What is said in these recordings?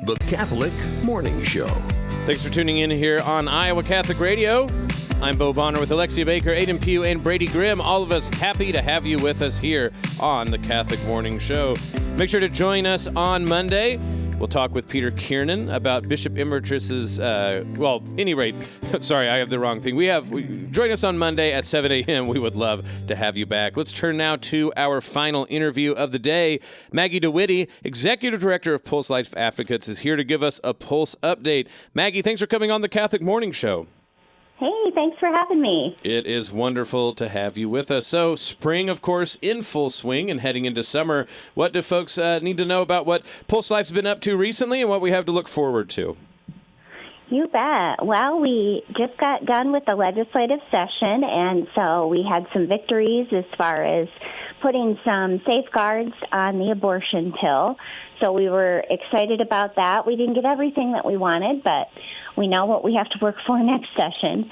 the Catholic Morning Show. Thanks for tuning in here on Iowa Catholic Radio. I'm Bo Bonner with Alexia Baker, Aidan Pugh, and Brady Grimm. All of us happy to have you with us here on the Catholic Morning Show. Make sure to join us on Monday. We'll talk with Peter Kiernan about Bishop Emeritus's, any rate, sorry, I have the wrong thing. Join us on Monday at 7 a.m. We would love to have you back. Let's turn now to our final interview of the day. Maggie DeWitte, Executive Director of Pulse Life Advocates, is here to give us a Pulse update. Maggie, thanks for coming on the Catholic Morning Show. Hey, thanks for having me. It is wonderful to have you with us. So, spring, of course, in full swing and heading into summer. What do folks need to know about what Pulse Life's been up to recently and what we have to look forward to? You bet. Well, we just got done with the legislative session, and so we had some victories as far as putting some safeguards on the abortion pill. So we were excited about that. We didn't get everything that we wanted, but we know what we have to work for next session.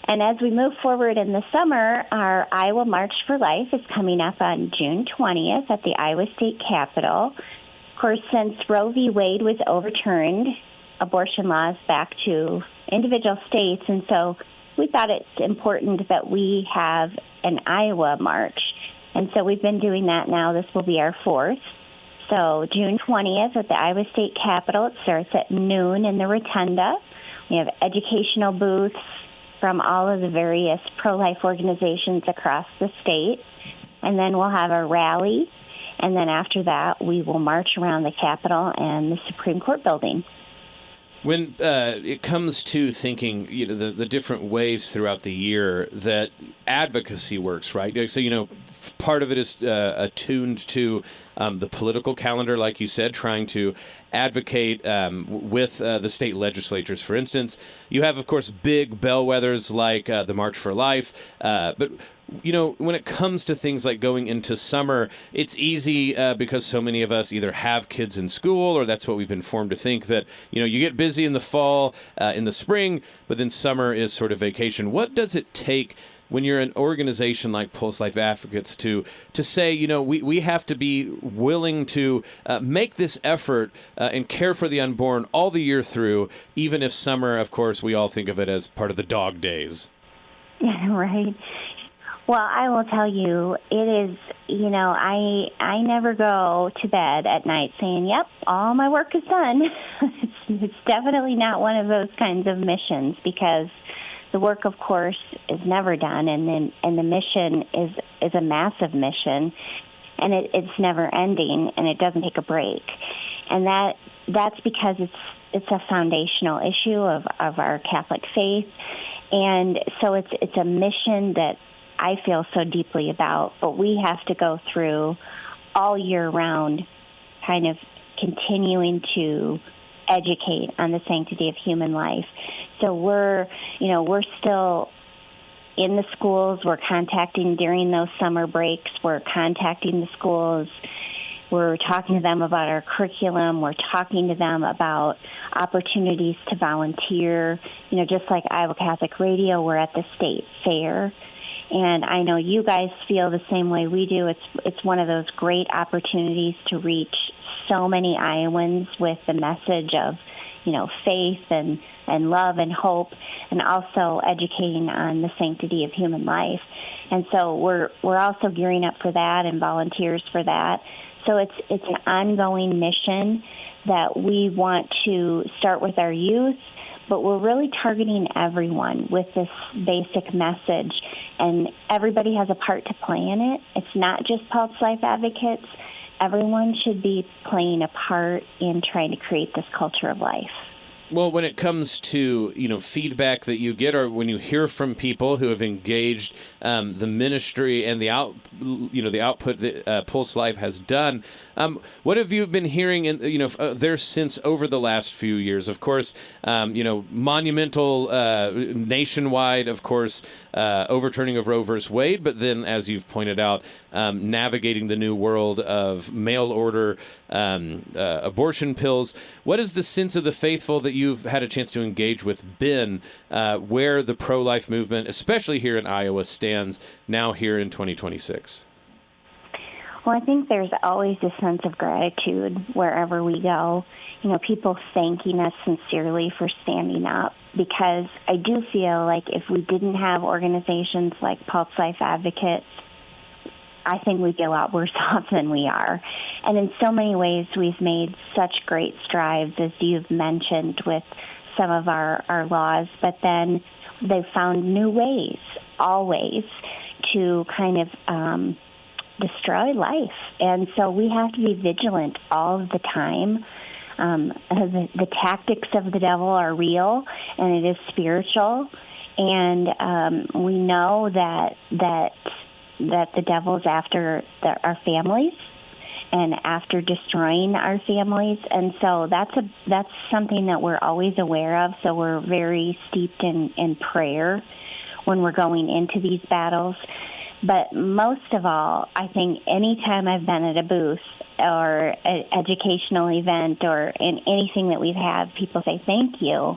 And as we move forward in the summer, our Iowa March for Life is coming up on June 20th at the Iowa State Capitol. Of course, since Roe v. Wade was overturned, abortion laws back to individual states, and so we thought it's important that we have an Iowa March. And so we've been doing that now. This will be our fourth. So June 20th at the Iowa State Capitol. It starts at noon in the Rotunda. We have educational booths from all of the various pro-life organizations across the state. And then we'll have a rally. And then after that, we will march around the Capitol and the Supreme Court building. When it comes to thinking, the different ways throughout the year that advocacy works, right? So, part of it is attuned to the political calendar, like you said, trying to advocate with the state legislatures, for instance. You have, of course, big bellwethers like the March for Life, but when it comes to things like going into summer, it's easy because so many of us either have kids in school or that's what we've been formed to think that, you get busy in the fall, in the spring, but then summer is sort of vacation. What does it take when you're an organization like Pulse Life Advocates to say, we have to be willing to make this effort and care for the unborn all the year through, even if summer, of course, we all think of it as part of the dog days. Yeah, right. Well, I will tell you, it is, I never go to bed at night saying, yep, all my work is done. It's definitely not one of those kinds of missions because the work, of course, is never done, and the mission is a massive mission, and it's never ending, and it doesn't take a break. And that's because it's a foundational issue of our Catholic faith, and so it's a mission that I feel so deeply about, but we have to go through all year round kind of continuing to educate on the sanctity of human life. So we're still in the schools. We're contacting during those summer breaks. We're contacting the schools. We're talking to them about our curriculum. We're talking to them about opportunities to volunteer. Just like Iowa Catholic Radio, we're at the state fair. And I know you guys feel the same way we do. It's one of those great opportunities to reach so many Iowans with the message of, faith and love and hope, and also educating on the sanctity of human life. And so we're also gearing up for that and volunteers for that. So it's an ongoing mission that we want to start with our youth, but we're really targeting everyone with this basic message, and everybody has a part to play in it. It's not just Pulse Life Advocates. Everyone should be playing a part in trying to create this culture of life. Well, when it comes to, feedback that you get, or when you hear from people who have engaged the ministry and the output that Pulse Life has done, what have you been hearing there since over the last few years? Of course, monumental nationwide, of course, overturning of Roe versus Wade, but then, as you've pointed out, navigating the new world of mail order abortion pills. What is the sense of the faithful that you've had a chance to engage with been where the pro-life movement, especially here in Iowa, stands now here in 2026? Well, I think there's always a sense of gratitude wherever we go. people thanking us sincerely for standing up, because I do feel like if we didn't have organizations like Pulse Life Advocates, I think we'd be a lot worse off than we are. And in so many ways, we've made such great strides, as you've mentioned, with some of our laws, but then they've found new ways, always, to kind of destroy life. And so we have to be vigilant all of the time. The tactics of the devil are real, and it is spiritual. And we know that the devil's after our families and after destroying our families. And so that's something that we're always aware of. So we're very steeped in prayer when we're going into these battles. But most of all, I think anytime I've been at a booth or an educational event or in anything that we've had, people say, thank you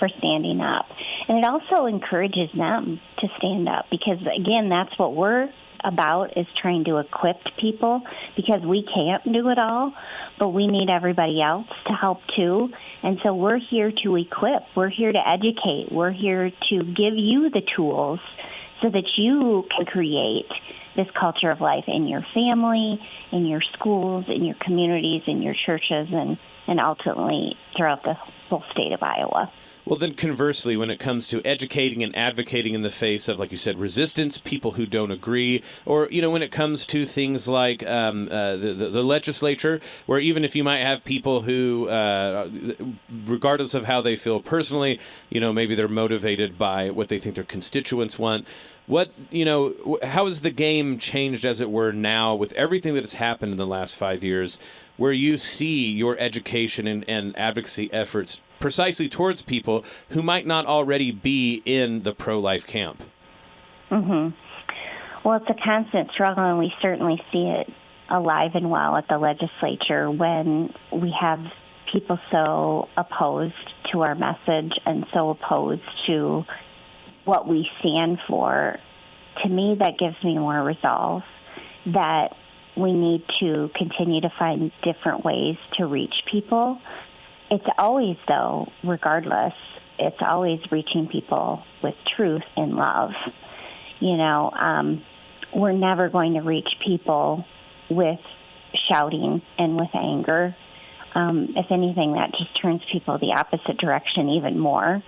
for standing up. And it also encourages them to stand up, because, again, that's what we're about, is trying to equip people, because we can't do it all, but we need everybody else to help too. And so we're here to equip. We're here to educate. We're here to give you the tools so that you can create this culture of life in your family, in your schools, in your communities, in your churches, and ultimately throughout the whole state of Iowa. Well, then conversely, when it comes to educating and advocating in the face of, like you said, resistance, people who don't agree, or, when it comes to things like the legislature, where even if you might have people who, regardless of how they feel personally, maybe they're motivated by what they think their constituents want. How has the game changed, as it were, now with everything that has happened in the last 5 years, where you see your education and advocacy efforts precisely towards people who might not already be in the pro-life camp? Mm-hmm. Well, it's a constant struggle, and we certainly see it alive and well at the legislature when we have people so opposed to our message and so opposed to what we stand for. To me, that gives me more resolve that we need to continue to find different ways to reach people. It's always, though, regardless, it's always reaching people with truth and love. We're never going to reach people with shouting and with anger. If anything, that just turns people the opposite direction even more.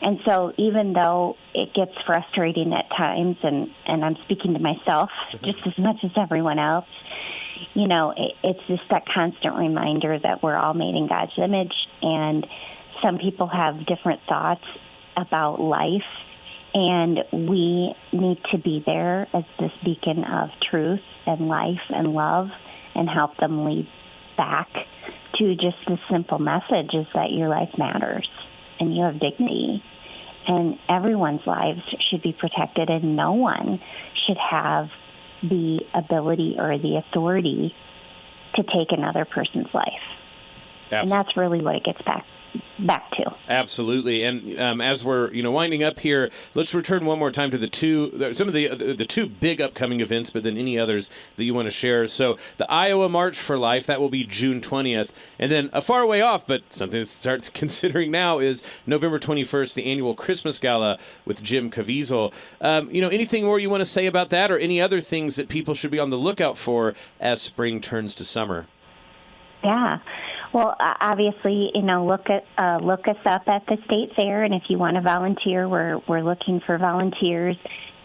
And so even though it gets frustrating at times, and I'm speaking to myself just as much as everyone else, it's just that constant reminder that we're all made in God's image, and some people have different thoughts about life, and we need to be there as this beacon of truth and life and love and help them lead back to just the simple message is that your life matters and you have dignity, and everyone's lives should be protected, and no one should have the ability or the authority to take another person's life. And that's really what it gets back to. Absolutely. And as we're winding up here, let's return one more time to the two big upcoming events, but then any others that you want to share. So the Iowa March for Life, that will be June 20th. And then a far way off, but something to start considering now, is November 21st, the annual Christmas Gala with Jim Caviezel. Anything more you want to say about that, or any other things that people should be on the lookout for as spring turns to summer? Yeah. Well, obviously, look us up at the state fair, and if you want to volunteer, we're looking for volunteers.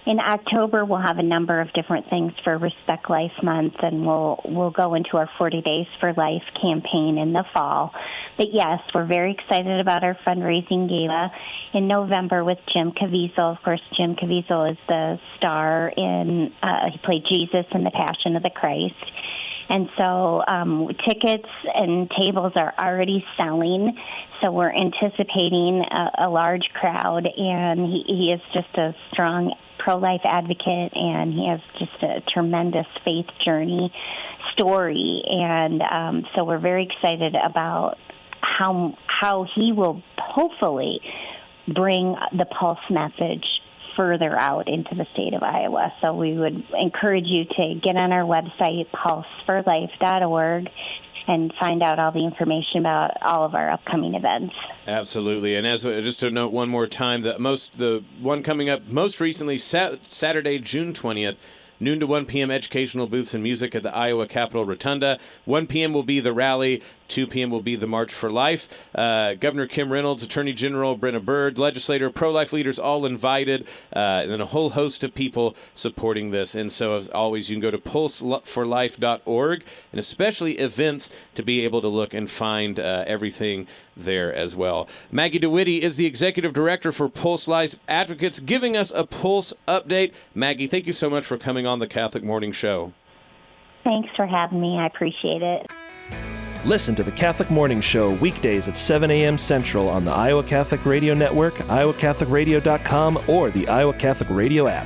In October, we'll have a number of different things for Respect Life Month, and we'll go into our 40 Days for Life campaign in the fall. But yes, we're very excited about our fundraising gala in November with Jim Caviezel. Of course, Jim Caviezel is the star he played Jesus in The Passion of the Christ. And so tickets and tables are already selling, so we're anticipating a large crowd, and he is just a strong pro-life advocate, and he has just a tremendous faith journey story, and so we're very excited about how he will hopefully bring the Pulse message further out into the state of Iowa. So we would encourage you to get on our website, pulseforlife.org, and find out all the information about all of our upcoming events. Absolutely. And as just to note one more time, the one coming up most recently, Saturday, June 20th, noon to 1 p.m. educational booths and music at the Iowa Capitol Rotunda. 1 p.m. will be the rally. 2 p.m. will be the March for Life. Governor Kim Reynolds, Attorney General Brenna Byrd, legislator, pro-life leaders all invited, and then a whole host of people supporting this. And so, as always, you can go to pulseforlife.org, and especially events, to be able to look and find everything there as well. Maggie DeWitte is the Executive Director for Pulse Life Advocates, giving us a Pulse update. Maggie, thank you so much for coming on the Catholic Morning Show. Thanks for having me. I appreciate it. Listen to the Catholic Morning Show weekdays at 7 a.m. Central on the Iowa Catholic Radio Network, iowacatholicradio.com, or the Iowa Catholic Radio app.